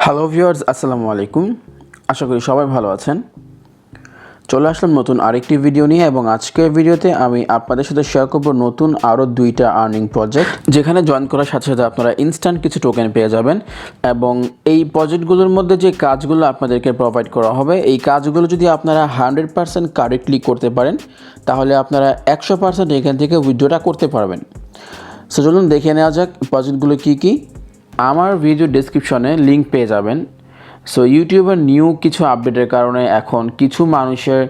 Hello viewers, আসসালামু আলাইকুম। আশা করি সবাই ভালো আছেন। চলে আসলাম নতুন আরেকটি ভিডিও নিয়ে এবং আজকের ভিডিওতে আমি আপনাদের সাথে শেয়ার করব নতুন আরও দুইটা আর্নিং প্রজেক্ট, যেখানে জয়েন করার সাথে সাথে আপনারা ইনস্ট্যান্ট কিছু টোকেন পেয়ে যাবেন। এবং এই প্রজেক্টগুলোর মধ্যে যে কাজগুলো আপনাদেরকে প্রোভাইড করা হবে, এই কাজগুলো যদি আপনারা 100% কারেক্টলি করতে পারেন, তাহলে আপনারা 100% এখান থেকে উইথড্রটা করতে পারবেন। সো চলুন দেখে নেওয়া যাক প্রজেক্টগুলো কী কী। আমার ভিডিও ডেসক্রিপশনে লিঙ্ক পেয়ে যাবেন। সো ইউটিউবের নিউ কিছু আপডেটের কারণে এখন কিছু মানুষের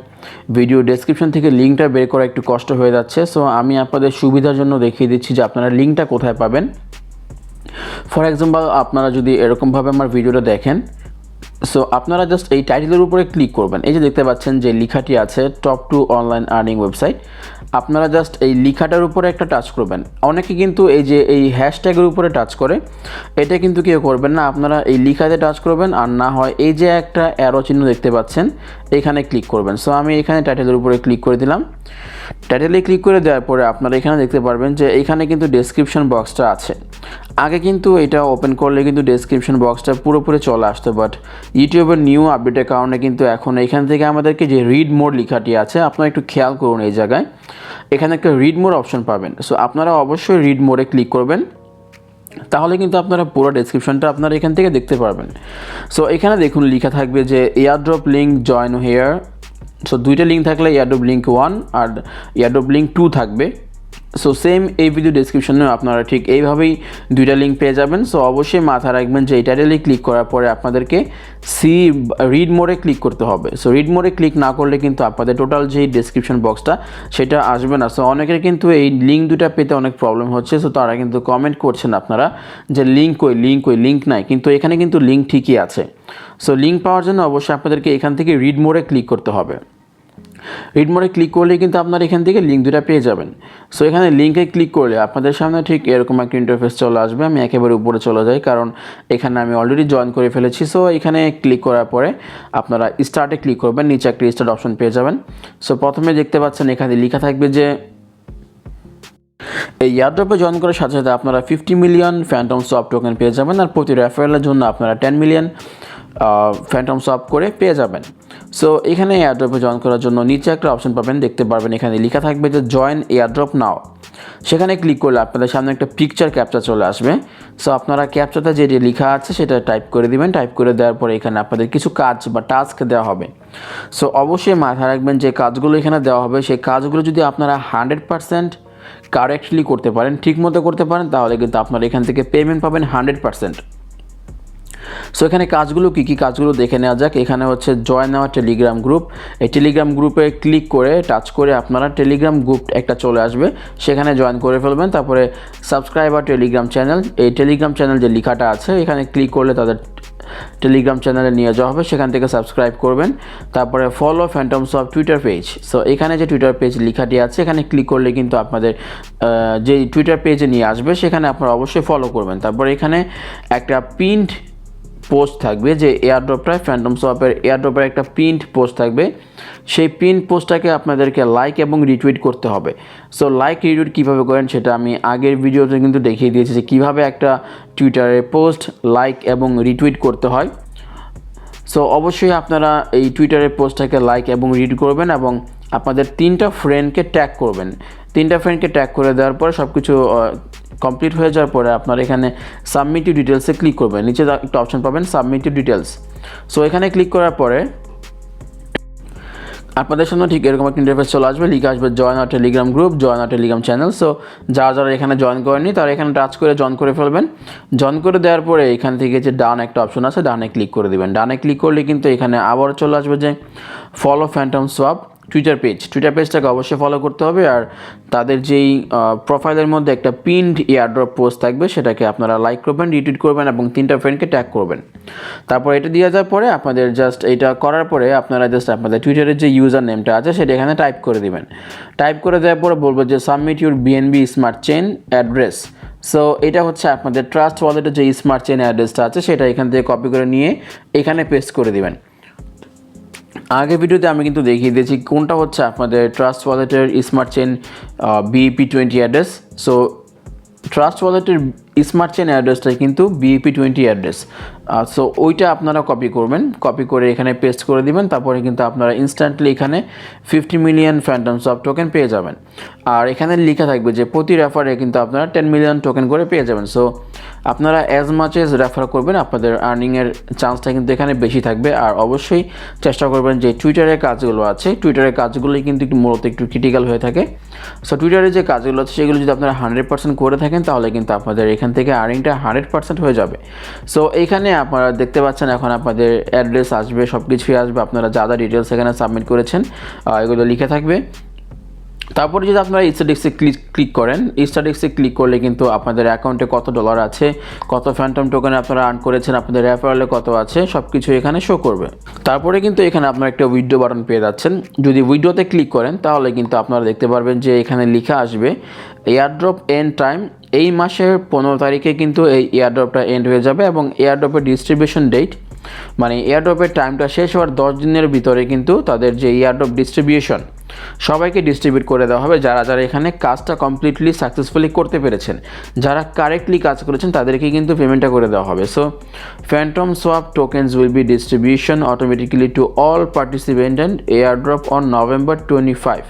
ভিডিও ডেসক্রিপশন থেকে লিঙ্কটা বের করা একটু কষ্ট হয়ে যাচ্ছে। সো আমি আপনাদের সুবিধার জন্য দেখিয়ে দিচ্ছি যে আপনারা লিঙ্কটা কোথায় পাবেন। ফর এক্সাম্পল, আপনারা যদি এরকমভাবে আমার ভিডিওটা দেখেন, সো আপনারা জাস্ট এই টাইটেলের উপরে ক্লিক করবেন। এই যে দেখতে পাচ্ছেন যে লেখাটি আছে টপ 2 অনলাইন আর্নিং ওয়েবসাইট, আপনারা জাস্ট এই লেখাটার উপরে একটা টাচ করবেন। অনেকে কিন্তু এই যে এই হ্যাশট্যাগের উপরে টাচ করে, এটা কিন্তু কেউ করবেন না। আপনারা এই লেখাতে টাচ করবেন, আর না হয় এই যে একটা অ্যারো চিহ্ন দেখতে পাচ্ছেন, এখানে ক্লিক করবেন। সো আমি এখানে টাইটেলের উপরে ক্লিক করে দিলাম। টাইটেলে ক্লিক করে দেওয়ার পরে আপনারা এখানে দেখতে পারবেন যে এখানে কিন্তু ডেসক্রিপশন বক্সটা আছে। আগে কিন্তু এটা ওপেন করলে কিন্তু ডেসক্রিপশন বক্সটা পুরোপুরি চলে আসতো, বাট ইউটিউবের নিউ আপডেটের কারণে কিন্তু এখন এখান থেকে আমাদেরকে যে রিড মোর লেখাটি আছে, আপনারা একটু খেয়াল করুন এই জায়গায় এখানে একটা রিড মোর অপশন পাবেন। সো আপনারা অবশ্যই রিড মোরে ক্লিক করবেন, তাহলে কিন্তু আপনারা পুরো ডেসক্রিপশনটা আপনারা এখান থেকে দেখতে পারবেন। সো এখানে দেখুন লেখা থাকবে যে airdrop link join here. So দুইটা লিঙ্ক থাকলে এয়ারড্রপ লিঙ্ক 1 আর এয়ারড্রপ লিঙ্ক 2 থাকবে। সো সেম এই ভিডিও ডেসক্রিপশনে আপনারা ঠিক এইভাবেই দুইটা লিঙ্ক পেয়ে যাবেন। সো অবশ্যই মাথায় রাখবেন যে এই টাইটেলে ক্লিক করার পরে আপনাদেরকে রিড মোরে ক্লিক করতে হবে। সো রিড মোরে ক্লিক না করলে কিন্তু আপনাদের টোটাল যেই ডেসক্রিপশন বক্সটা সেটা আসবে না। সো অনেকের কিন্তু এই লিঙ্ক দুটা পেতে অনেক প্রবলেম হচ্ছে। সো তারা কিন্তু কমেন্ট করছেন আপনারা যে লিঙ্ক নাই, কিন্তু এখানে কিন্তু লিঙ্ক ঠিকই আছে। সো লিঙ্ক পাওয়ার জন্য অবশ্যই আপনাদেরকে এখান থেকে রিড মোরে ক্লিক করতে হবে। রিড মোডে ক্লিক করলে কিন্তু আপনারা এখান থেকে লিঙ্ক দুটা পেয়ে যাবেন। সো এখানে লিঙ্কে ক্লিক করলে আপনাদের সামনে ঠিক এরকম একটা ইন্টারফেস চলে আসবে। আমি একেবারে উপরে চলে যাই, কারণ এখানে আমি অলরেডি জয়েন করে ফেলেছি। সো এখানে ক্লিক করার পরে আপনারা স্টার্টে ক্লিক করবেন, নিচে একটা স্টার্ট অপশন পেয়ে যাবেন। সো প্রথমে দেখতে পাচ্ছেন এখানে লেখা থাকবে যে এই এয়ারড্রপে জয়েন করার সাথে সাথে আপনারা 50 মিলিয়ন ফ্যান্টম সোয়াপ টোকেন পেয়ে যাবেন, আর প্রতি রেফারেলের জন্য আপনারা 10 মিলিয়ন ফ্যান্টম সোয়াপ করে পেয়ে যাবেন। সো এখানে এয়ারড্রপে জয়েন করার জন্য নিচে একটা অপশন পাবেন, দেখতে পারবেন এখানে লেখা থাকবে যে জয়েন এয়ারড্রপ নাও। সেখানে ক্লিক করলে আপনাদের সামনে একটা পিকচার ক্যাপচা চলে আসবে। সো আপনারা ক্যাপচাতে যেটি লেখা আছে সেটা টাইপ করে দিবেন। টাইপ করে দেওয়ার পরে এখানে আপনাদের কিছু কাজ বা টাস্ক দেওয়া হবে। সো অবশ্যই মাথায় রাখবেন যে কাজগুলো এখানে দেওয়া হবে, সেই কাজগুলো যদি আপনারা 100% কারেক্টলি করতে পারেন, ঠিক মতো করতে পারেন, তাহলে কিন্তু আপনারা এখান থেকে পেমেন্ট পাবেন 100%। সো এখানে কাজগুলো কী কাজগুলো দেখে নেওয়া যাক। এখানে হচ্ছে জয়েন আওয়ার টেলিগ্রাম গ্রুপ। এই টেলিগ্রাম গ্রুপে ক্লিক করে টাচ করে আপনারা টেলিগ্রাম গ্রুপ একটা চলে আসবে, সেখানে জয়েন করে ফেলবেন। তারপরে সাবস্ক্রাইব আর টেলিগ্রাম চ্যানেল, এই টেলিগ্রাম চ্যানেল যে লেখাটা আছে এখানে ক্লিক করলে তাদের টেলিগ্রাম চ্যানেলে নিয়ে যাওয়া হবে, সেখান থেকে সাবস্ক্রাইব করবেন। তারপরে follow Phantoms of Twitter page. So এখানে যে টুইটার পেজ লেখাটি আছে এখানে ক্লিক করলে কিন্তু আপনাদের যে টুইটার পেজে নিয়ে আসবে, সেখানে আপনারা অবশ্যই ফলো করবেন। তারপরে এখানে একটা পিন্ড পোস্ট থাকবে, যে এয়ারড্রপটা ফ্যান্টম সোয়াপের এয়ারড্রপের একটা প্রিন্ট পোস্ট থাকবে, সেই প্রিন্ট পোস্টটাকে আপনাদেরকে লাইক এবং রিটুইট করতে হবে। সো লাইক রিটুইট কীভাবে করেন সেটা আমি আগের ভিডিওতে কিন্তু দেখিয়ে দিয়েছি যে কীভাবে একটা টুইটারে পোস্ট লাইক এবং রিটুইট করতে হয়। সো অবশ্যই আপনারা এই টুইটারের পোস্টটাকে লাইক এবং রিটুইট করবেন এবং আপনাদের 3টা ফ্রেন্ডকে ট্যাগ করবেন। 3টা ফ্রেন্ডকে ট্যাগ করে দেওয়ার পরে সব কিছু কমপ্লিট হয়ে যাওয়ার পরে আপনারা এখানে সাবমিট ইউ ডিটেলসে ক্লিক করবেন। নিচে একটা অপশন পাবেন সাবমিট ইউ ডিটেলস। সো এখানে ক্লিক করার পরে আপনাদের সামনে ঠিক এরকম একটা ইন্টারফেস চলে আসবে, লিখে আসবে join our Telegram group, join our Telegram channel. So যারা এখানে জয়েন করেননি তারা এখানে টাচ করে জয়েন করে ফেলবেন। জয়েন করে দেওয়ার পরে এখান থেকে যে ডান একটা অপশন আছে, ডানে ক্লিক করে দেবেন। ডানে ক্লিক করলে কিন্তু এখানে আবার চলে আসবে যে ফলো ফ্যান্টম সোয়াপ টুইটার পেজটাকে অবশ্যই ফলো করতে হবে, আর তাদের যেই প্রোফাইলের মধ্যে একটা পিন্ড এয়ারড্রপ পোস্ট থাকবে সেটাকে আপনারা লাইক করবেন, রিটুইট করবেন এবং 3টা ফ্রেন্ডকে ট্যাগ করবেন। তারপর এটা দিয়ে যাওয়ার পরে আপনাদের জাস্ট এটা করার পরে আপনারা জাস্ট আপনাদের টুইটারের যে ইউজার নেমটা আছে সেটা এখানে টাইপ করে দিবেন। টাইপ করে দেওয়ার পরে বলবো যে submit your BNB smart chain address. So এটা হচ্ছে আপনাদের ট্রাস্ট ওয়ালেটের যে স্মার্ট চেইন অ্যাড্রেসটা আছে সেটা এখান থেকে কপি করে নিয়ে এখানে পেস্ট করে দিবেন। আগের ভিডিওতে আমি কিন্তু দেখিয়ে দিয়েছি কোনটা হচ্ছে আপনাদের ট্রাস্ট ওয়ালেটের smart chain BEP20 address. So trust ওয়ালেটের স্মার্ট চেন অ্যাড্রেসটাই কিন্তু BEP20 অ্যাড্রেস। সো ওইটা আপনারা কপি করবেন, কপি করে এখানে পেস্ট করে দিবেন। তারপরে কিন্তু আপনারা ইনস্ট্যান্টলি এখানে 50 মিলিয়ন ফ্যান্টম সফট টোকেন পেয়ে যাবেন। আর এখানে লেখা থাকবে যে প্রতি রেফারে কিন্তু আপনারা 10 মিলিয়ন টোকেন করে পেয়ে যাবেন। সো আপনারা অ্যাজ মাচ এজ রেফার করবেন, আপনাদের আর্নিংয়ের চান্সটা কিন্তু এখানে বেশি থাকবে। আর অবশ্যই চেষ্টা করবেন যে টুইটারের কাজগুলো আছে, টুইটারের কাজগুলোই কিন্তু মূলত একটু ক্রিটিক্যাল হয়ে থাকে। সো টুইটারে যে কাজগুলো আছে সেগুলো যদি আপনারা 100% করে থাকেন তাহলে কিন্তু আপনাদের এখান থেকে আর্নিংটা 100% হয়ে যাবে। সো এইখানে আপনারা দেখতে পাচ্ছেন এখন আপনাদের অ্যাড্রেস আসবে, সব কিছুই আসবে, আপনারা যা যা ডিটেলস এখানে সাবমিট করেছেন এগুলো লিখে থাকবে। তারপরে যদি আপনারা স্ট্যাটিক্সে ক্লিক করেন, স্ট্যাটিক্সে ক্লিক করলে কিন্তু আপনাদের অ্যাকাউন্টে কত ডলার আছে, কত ফ্যান্টম টোকেন আপনারা আর্ন করেছেন, আপনাদের রেফারেলে কত আছে, সব কিছু এখানে শো করবে। তারপরে কিন্তু এখানে আপনারা একটা উইথড্র বাটন পেয়ে যাচ্ছেন। যদি উইথড্রতে ক্লিক করেন তাহলে কিন্তু আপনারা দেখতে পারবেন যে এখানে লেখা আসবে এয়ারড্রপ এন্ড টাইম। এই মাসের 15 তারিখে কিন্তু এই এয়ারড্রপটা এন্ড হয়ে যাবে এবং এয়ারড্রপের ডিস্ট্রিবিউশন ডেট মানে এয়ারড্রপের টাইমটা শেষ হওয়ার 10 দিনের ভিতরে কিন্তু তাদের যে এয়ারড্রপ ডিস্ট্রিবিউশন সবাইকে ডিস্ট্রিবিউট করে দেওয়া হবে। যারা যারা এখানে কাজটা কমপ্লিটলি সাকসেসফুলি করতে পেরেছেন, যারা কারেক্টলি কাজ করেছেন তাদেরকে কিন্তু পেমেন্টটা করে দেওয়া হবে। So Phantom swap tokens will be distribution automatically to all participant and airdrop on November 25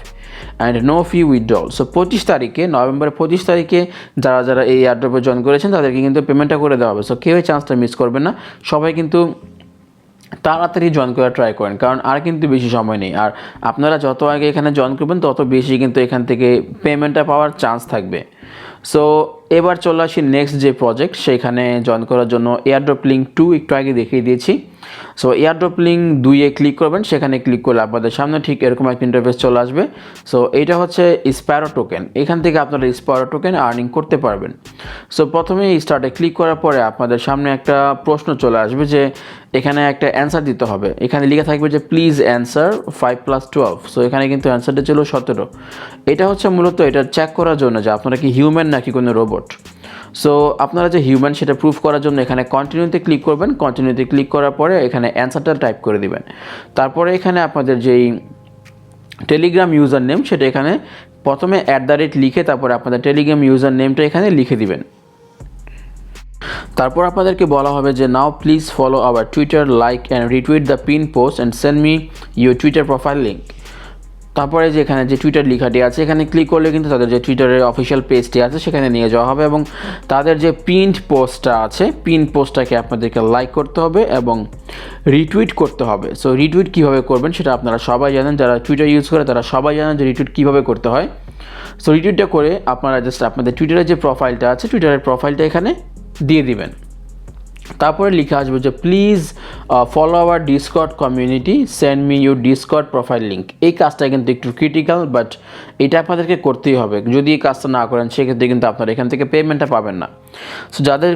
and no fee withdrawal. So 25 তারিখে, নভেম্বর 25 তারিখে যারা যারা এই এয়ারড্রপে জয়েন করেছেন তাদেরকে কিন্তু পেমেন্টটা করে দেওয়া হবে। সো কেউ এই চান্সটা মিস করবেন না, সবাই কিন্তু তাড়াতাড়ি জয়েন করে ট্রাই করেন, কারণ আর কিন্তু বেশি সময় নেই। আর আপনারা যত আগে এখানে জয়েন করবেন তত বেশি কিন্তু এখান থেকে পেমেন্টটা পাওয়ার চান্স থাকবে। সো এবার চলে আসি নেক্সট যে প্রজেক্ট, সেখানে জয়েন করার জন্য এয়ারড্রপ লিঙ্ক 2 একটু আগে দেখিয়ে দিয়েছি। সো এয়ারড্রপ লিঙ্ক 2-এ ক্লিক করবেন, সেখানে ক্লিক করলে আপনাদের সামনে ঠিক এরকম একটা ইন্টারফেস চলে আসবে। সো এইটা হচ্ছে স্প্যারো টোকেন, এখান থেকে আপনারা স্প্যারো টোকেন আর্নিং করতে পারবেন। সো প্রথমে স্টার্টে ক্লিক করার পরে আপনাদের সামনে একটা প্রশ্ন চলে আসবে যে এখানে একটা অ্যান্সার দিতে হবে। এখানে লেখা থাকবে যে প্লিজ অ্যান্সার 5 + 12। সো এখানে কিন্তু অ্যান্সারটা ছিল 17। এটা হচ্ছে মূলত এটা চেক করার জন্য যে আপনারা কি হিউম্যান নাকি কোনো রোবট। সো আপনারা যে হিউম্যান সেটা প্রুফ করার জন্য এখানে কন্টিনিউতে ক্লিক করবেন, কন্টিনিউতে ক্লিক করার পরে এখানে অ্যান্সারটা টাইপ করে দিবেন। তারপরে এখানে আপনাদের যেই টেলিগ্রাম ইউজার নেম সেটা এখানে প্রথমে লিখে তারপরে আপনাদের টেলিগ্রাম ইউজার নেমটা এখানে লিখে দিবেন। তারপর আপনাদেরকে বলা হবে যে now please follow our Twitter, like and retweet the pin post and send me your Twitter profile link. তারপরে যে এখানে যে টুইটার লেখাটি আছে এখানে ক্লিক করলে কিন্তু তাদের যে টুইটারের অফিসিয়াল পেজটি আছে সেখানে নিয়ে যাওয়া হবে এবং তাদের যে পিন্ড পোস্টটা আছে পিন্ড পোস্টটাকে আপনাদেরকে লাইক করতে হবে এবং রিটুইট করতে হবে। সো রিটুইট কীভাবে করবেন সেটা আপনারা সবাই জানেন, যারা টুইটার ইউজ করে তারা সবাই জানেন যে রিটুইট কীভাবে করতে হয়। সো রিটুইটটা করে আপনারা জাস্ট আপনাদের টুইটারের যে প্রোফাইলটা আছে টুইটারের প্রোফাইলটা এখানে দিয়ে দিবেন। তারপরে লিখে আসবে যে please follow hour Discord community, send me your Discord profile link. এই কাজটা কিন্তু একটু ক্রিটিক্যাল, বাট এটা আপনাদেরকে করতেই হবে। যদি এই কাজটা না করেন সেক্ষেত্রে কিন্তু আপনারা এখান থেকে পেমেন্টটা পাবেন না। সো যাদের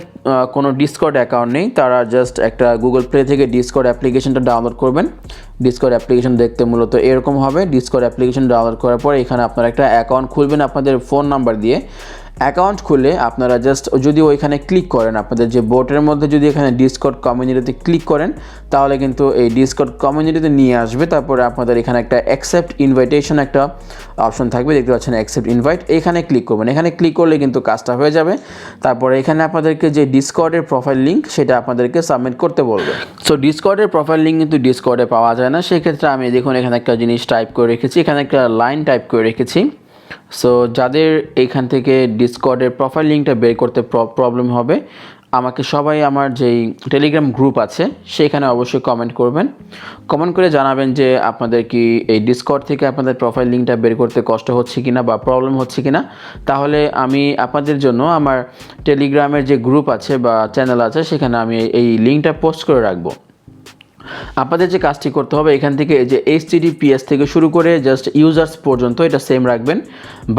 কোনো ডিসকর্ড অ্যাকাউন্ট নেই তারা জাস্ট একটা গুগল প্লে থেকে ডিসকর্ড অ্যাপ্লিকেশনটা ডাউনলোড করবেন। ডিসকর্ড অ্যাপ্লিকেশন দেখতে মূলত এরকম হবে। ডিসকর্ড অ্যাপ্লিকেশন ডাউনলোড করার পরে এখানে আপনারা একটা অ্যাকাউন্ট খুলবেন আপনাদের ফোন নাম্বার দিয়ে। অ্যাকাউন্ট খুলে আপনারা জাস্ট যদি ওইখানে ক্লিক করেন, আপনাদের যে বোটের মধ্যে যদি এখানে ডিসকর্ড কমিউনিটিতে ক্লিক করেন তাহলে কিন্তু এই ডিসকর্ড কমিউনিটিতে নিয়ে আসবে। তারপরে আপনাদের এখানে একটা অ্যাকসেপ্ট ইনভাইটেশন একটা অপশন থাকবে, দেখতে পাচ্ছেন অ্যাকসেপ্ট ইনভাইট, এখানে ক্লিক করবেন। এখানে ক্লিক করলে কিন্তু কাজটা হয়ে যাবে। তারপরে এখানে আপনাদেরকে যে ডিসকর্ডের প্রোফাইল লিঙ্ক সেটা আপনাদেরকে সাবমিট করতে বলবে। সো ডিসকর্ডের প্রোফাইল লিঙ্ক কিন্তু ডিসকর্ডে পাওয়া যায় না, সেক্ষেত্রে আমি দেখুন এখানে একটা জিনিস টাইপ করে রেখেছি, এখানে একটা লাইন টাইপ করে রেখেছি। সো যাদের এইখান থেকে ডিসকর্ডের প্রোফাইল লিঙ্কটা বের করতে প্রবলেম হবে আমাকে সবাই আমার যেই টেলিগ্রাম গ্রুপ আছে সেখানে অবশ্যই কমেন্ট করবেন। কমেন্ট করে জানাবেন যে আপনাদের কি এই ডিসকর্ড থেকে আপনাদের প্রোফাইল লিঙ্কটা বের করতে কষ্ট হচ্ছে কিনা বা প্রবলেম হচ্ছে কিনা, তাহলে আমি আপনাদের জন্য আমার টেলিগ্রামের যে গ্রুপ আছে বা চ্যানেল আছে সেখানে আমি এই লিঙ্কটা পোস্ট করে রাখবো। আপনাদের যে কাজটি করতে হবে এখান থেকে যে HTTPS থেকে শুরু করে জাস্ট ইউজার্স পর্যন্ত এটা সেম রাখবেন।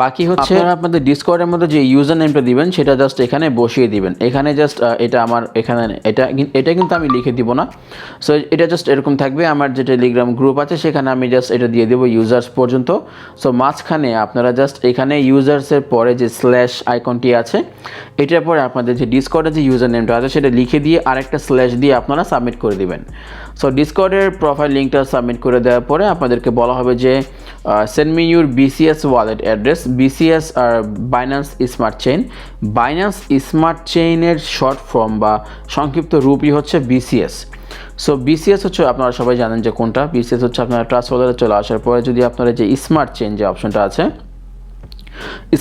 বাকি হচ্ছে আপনাদের ডিসকর্ডের মধ্যে যে ইউজার নেমটা দিবেন সেটা জাস্ট এখানে বসিয়ে দিবেন। এখানে জাস্ট এটা আমার এখানে এটা কিন্তু আমি লিখে দিব না। সো এটা জাস্ট এরকম থাকবে। আমার যে টেলিগ্রাম গ্রুপ আছে সেখানে আমি জাস্ট এটা দিয়ে দেবো ইউজার্স পর্যন্ত। সো মাঝখানে আপনারা জাস্ট এখানে ইউজার্সের পরে যে স্ল্যাশ আইকনটি আছে এটার পরে আপনাদের যে ডিসকর্ডের যে ইউজার নেমটা আছে সেটা লিখে দিয়ে আরেকটা স্ল্যাশ দিয়ে আপনারা সাবমিট করে দিবেন। সো ডিসকর্ডের প্রোফাইল লিঙ্কটা সাবমিট করে দেওয়ার পরে আপনাদেরকে বলা হবে যে send me your BCS wallet address. BCS আর Binance smart chain. Binance smart চেইনের শর্ট ফর্ম বা সংক্ষিপ্ত রূপই হচ্ছে বিসিএস। সো বিসিএস হচ্ছে আপনারা সবাই জানেন যে কোনটা। বিসিএস হচ্ছে আপনারা ট্রাস্ট ওয়ালেটে চলে আসার পরে যদি আপনারা যে স্মার্ট চেইন যে অপশনটা আছে,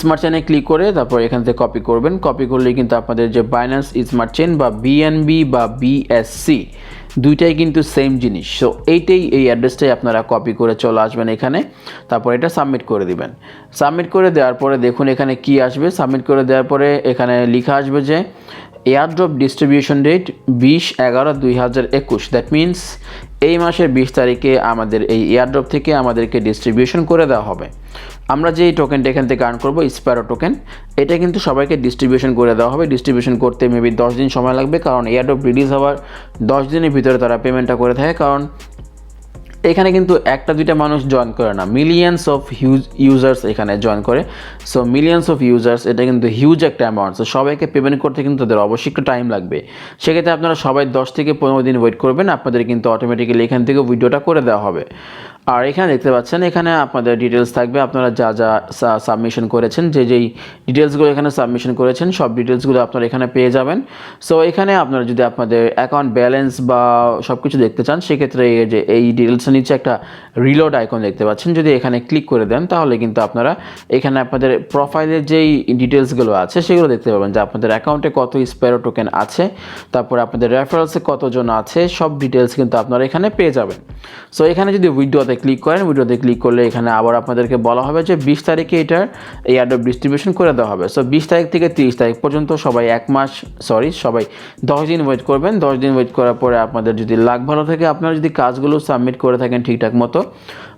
স্মার্ট চেইনে ক্লিক করে তারপর এখান থেকে কপি করবেন। কপি করলেই কিন্তু আপনাদের যে বাইন্যান্স স্মার্ট চেইন বা বিএনবি বা বিএসসি দুইটাই কিন্তু সেম জিনিস। সো এই অ্যাড্রেসটাই আপনারা কপি করে চলে আসবেন এখানে, তারপর এটা সাবমিট করে দিবেন। সাবমিট করে দেওয়ার পরে দেখুন এখানে কি আসবে। সাবমিট করে দেওয়ার পরে এখানে লেখা আসবে যে airdrop distribution date 20/11/2021। That means এই মাসের 20 তারিখে আমাদের এই এয়ারড্রপ থেকে আমাদেরকে ডিস্ট্রিবিউশন করে দেওয়া হবে। আমরা যে টোকেনটা এখান থেকে আর্ন করবো স্প্যারো টোকেন, এটা কিন্তু সবাইকে ডিস্ট্রিবিউশন করে দেওয়া হবে। ডিস্ট্রিবিউশন করতে মেবি 10 দিন সময় লাগবে, কারণ এয়ারড্রপ রিলিজ হওয়ার 10 দিনের ভিতরে তারা পেমেন্টটা করে থাকে। কারণ এখানে কিন্তু একটা দুইটা মানুষ জয়েন করে না, মিলিয়ন্স অফ ইউজার্স এখানে জয়েন করে। সো মিলিয়ন্স অফ ইউজার্স, এটা কিন্তু হিউজ একটা অ্যামাউন্ট। সো সবাইকে পেমেন্ট করতে কিন্তু তাদের অবশ্যই একটু টাইম লাগবে। সেক্ষেত্রে আপনারা সবাই 10 থেকে 15 দিন ওয়েট করবেন, আপনাদের কিন্তু অটোমেটিক্যালি এখান থেকে ভিডিওটা করে দেওয়া হবে। আর এখানে দেখতে পাচ্ছেন এখানে আপনাদের ডিটেলস থাকবে, আপনারা যা যা সাবমিশন করেছেন, যেই ডিটেলসগুলো এখানে সাবমিশন করেছেন সব ডিটেলসগুলো আপনারা এখানে পেয়ে যাবেন। সো এখানে আপনারা যদি আপনাদের অ্যাকাউন্ট ব্যালেন্স বা সব কিছু দেখতে চান, সেক্ষেত্রে এই ডিটেলসের নিচে একটা রিলোড আইকন দেখতে পাচ্ছেন, যদি এখানে ক্লিক করে দেন তাহলে কিন্তু আপনারা এখানে আপনাদের প্রোফাইলের যেই ডিটেলসগুলো আছে সেগুলো দেখতে পাবেন, যে আপনাদের অ্যাকাউন্টে কত স্প্যারো টোকেন আছে, তারপর আপনাদের রেফারেলসে কতজন আছে, সব ডিটেলস কিন্তু আপনারা এখানে পেয়ে যাবেন। সো এখানে যদি উইথড্রতে ক্লিক করেন, উইথড্রতে ক্লিক করলে এখানে আবার আপনাদেরকে বলা হবে যে 20 তারিখে এটার এয়ারড্রপ ডিস্ট্রিবিউশন করে দেওয়া হবে। সো 20 তারিখ থেকে 30 তারিখ পর্যন্ত সবাই সবাই 10 দিন ওয়েট করবেন। 10 দিন ওয়েট করার পরে আপনাদের যদি লাক ভালো থাকে, আপনারা যদি কাজগুলো সাবমিট করে থাকেন ঠিকঠাক মতো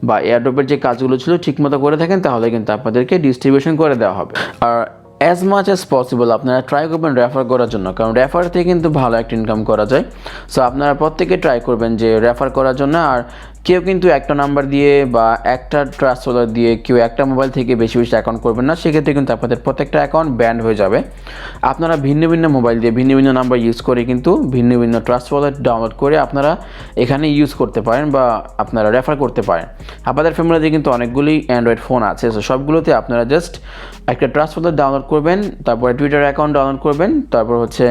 বা এয়ারড্রপের যে কাজগুলো ছিল ঠিক মতো করে থাকেন, তাহলে কিন্তু আপনাদেরকে ডিস্ট্রিবিউশন করে দেওয়া হবে। আর অ্যাজ মাচ অ্যাজ পসিবল আপনারা ট্রাই করবেন রেফার করার জন্য, কারণ রেফার থেকে কিন্তু ভালো একটা ইনকাম করা যায়। সো আপনারা প্রত্যেকে ট্রাই করবেন যে রেফার করার জন্য। আর কেউ কিন্তু একটা নাম্বার দিয়ে বা একটা ট্রাস্ট ওয়ালেট দিয়ে কেউ একটা মোবাইল থেকে বেশি বেশি অ্যাকাউন্ট করবেন না, সেক্ষেত্রে কিন্তু আপনাদের প্রত্যেকটা অ্যাকাউন্ট ব্যান্ড হয়ে যাবে। আপনারা ভিন্ন ভিন্ন মোবাইল দিয়ে ভিন্ন ভিন্ন নাম্বার ইউজ করে কিন্তু ভিন্ন ভিন্ন ট্রাস্ট ওয়ালেট ডাউনলোড করে আপনারা এখানে ইউজ করতে পারেন বা আপনারা রেফার করতে পারেন। আপনাদের ফ্যামিলিতে কিন্তু অনেকগুলি অ্যান্ড্রয়েড ফোন আছে, সো সবগুলোতে আপনারা জাস্ট একটা ট্রাস্ট ওয়ালেট ডাউনলোড করবেন, তারপরে টুইটার অ্যাকাউন্ট ডাউনলোড করবেন, তারপর হচ্ছে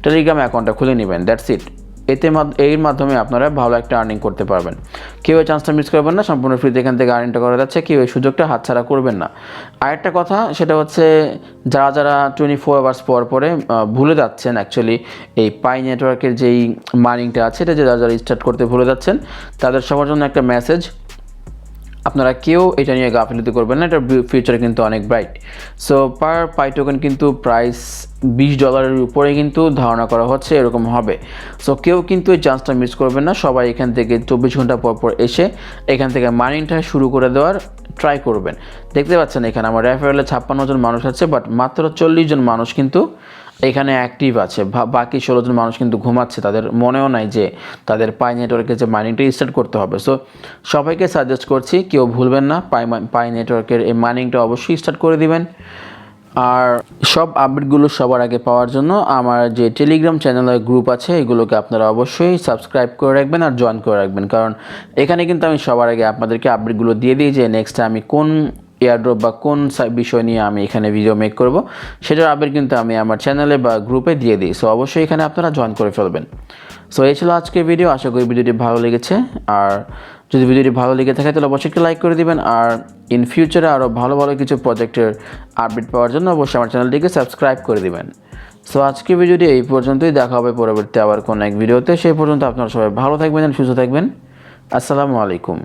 টেলিগ্রাম অ্যাকাউন্টটা খুলে নেবেন। That's it. এর মাধ্যমে আপনারা ভালো একটা আর্নিং করতে পারবেন। কেউ এই চান্সটা মিস করবেন না, সম্পূর্ণ ফ্রিতে এখান থেকে আর্নিংটা করা যাচ্ছে, কেউ এই সুযোগটা হাতছাড়া করবেন না। আরেকটা কথা, সেটা হচ্ছে যারা 24 আওয়ার্স পরে ভুলে যাচ্ছেন অ্যাকচুয়ালি এই পাই নেটওয়ার্কের যেই মার্নিংটা আছে, এটা যারা স্টার্ট করতে ভুলে যাচ্ছেন, তাদের সবার জন্য একটা মেসেজ, আপনারা কেউ এটা নিয়ে গাফিলতি করবেন না, এটার ফিউচার কিন্তু অনেক ব্রাইট। সো পার পাই টোকেন কিন্তু প্রাইস $20 উপরে কিন্তু ধারণা করা হচ্ছে এরকম হবে। সো কেউ কিন্তু এই চান্সটা মিস করবেন না, সবাই এখান থেকে 24 ঘন্টা পর এসে এখান থেকে মার্নিংটা শুরু করে দেওয়ার ট্রাই করবেন। দেখতে পাচ্ছেন এখানে আমার রেফারেলে 56 জন মানুষ আছে, বাট মাত্র 40 জন মানুষ কিন্তু এখানে অ্যাক্টিভ আছে। বাকি 16 জন মানুষ কিন্তু ঘুমাচ্ছে, তাদের মনেও নাই যে তাদের পাই নেটওয়ার্কে যে মাইনিংটা স্টার্ট করতে হবে। সো সবাইকে সাজেস্ট করছি কেউ ভুলবেন না, পাই নেটওয়ার্কের এই মাইনিংটা অবশ্যই স্টার্ট করে দিবেন। আর সব আপডেটগুলো সবার আগে পাওয়ার জন্য আমার যে টেলিগ্রাম চ্যানেলের গ্রুপ আছে এগুলোকে আপনারা অবশ্যই সাবস্ক্রাইব করে রাখবেন আর জয়েন করে রাখবেন, কারণ এখানে কিন্তু আমি সবার আগে আপনাদেরকে আপডেটগুলো দিয়ে দিই যে নেক্সট আমি কোন এয়ারড্রপ বা কোন বিষয় নিয়ে আমি এখানে ভিডিও মেক করব, সেটার আপডেট কিন্তু আমি আমার চ্যানেলে বা গ্রুপে দিয়ে দিই। সো অবশ্যই এখানে আপনারা জয়েন করে ফেলবেন। সো এই ছিল আজকের ভিডিও, আশা করি ভিডিওটি ভালো লেগেছে। আর যদি ভিডিওটি ভালো লেগে থাকে তাহলে অবশ্যই একটা লাইক করে দিবেন। আর ইন ফিউচারে আরও ভালো ভালো কিছু প্রজেক্টের আপডেট পাওয়ার জন্য অবশ্যই আমার চ্যানেলটিকে সাবস্ক্রাইব করে দিবেন। সো আজকের ভিডিওটি এই পর্যন্তই, দেখা হবে পরবর্তী আবার কোনো এক ভিডিওতে। সেই পর্যন্ত আপনারা সবাই ভালো থাকবেন, সুস্থ থাকবেন। আসসালামু আলাইকুম।